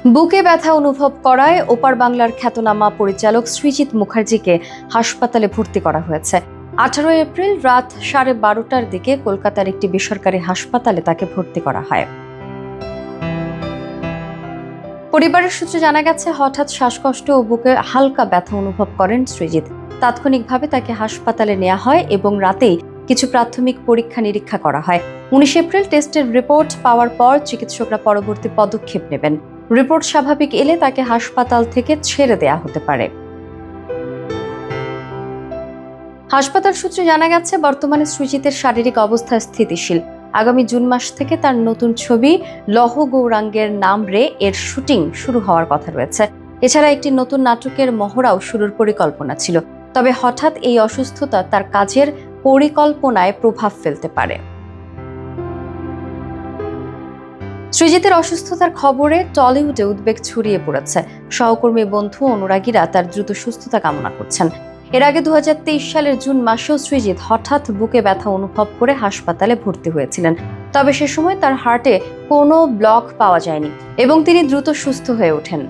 বুকে ব্যথা অনুভব করায় ওপার বাংলার খ্যাতনামা পরিচালক সৃজিত মুখার্জিকে হাসপাতালে ভর্তি করা হয়েছে। 18 এপ্রিল রাত 12:30টার দিকে কলকাতার একটি বেসরকারি হাসপাতালে তাকে ভর্তি করা হয়। পরিবারের সূত্রে জানা গেছে, হঠাৎ শ্বাসকষ্ট ও বুকে হালকা ব্যথা অনুভব করেন সৃজিত। তাৎক্ষণিকভাবে তাকে হাসপাতালে নেওয়া হয় এবং রাতেই কিছু প্রাথমিক পরীক্ষা নিরীক্ষা করা হয়। 19 এপ্রিল টেস্টের রিপোর্ট পাওয়ার পর চিকিৎসকরা পরবর্তী পদক্ষেপ নেবেন। রিপোর্ট স্বাভাবিক এলে তাকে হাসপাতাল থেকে ছেড়ে দেয়া হতে পারে। হাসপাতাল সূত্রে জানা গেছে, বর্তমানে সৃজিতের শারীরিক অবস্থা স্থিতিশীল। আগামী জুন মাস থেকে তার নতুন ছবি লহ গৌরাঙ্গের নাম রে এর শুটিং শুরু হওয়ার কথা রয়েছে। এছাড়া একটি নতুন নাটকের মহড়াও শুরুর পরিকল্পনা ছিল। তবে হঠাৎ এই অসুস্থতা তার কাজের পরিকল্পনায় প্রভাব ফেলতে পারে। সৃজিতের অসুস্থতার খবরে টলিউডে উদ্বেগ ছড়িয়ে পড়েছে। সহকর্মী, বন্ধু, অনুরাগীরা তার দ্রুত সুস্থতা কামনা করছেন। এর আগে 2023 সালের জুন মাসেও সৃজিত হঠাৎ বুকে ব্যথা অনুভব করে হাসপাতালে ভর্তি হয়েছিলেন। তবে সে সময় তার হার্টে কোনো ব্লক পাওয়া যায়নি এবং তিনি দ্রুত সুস্থ হয়ে ওঠেন।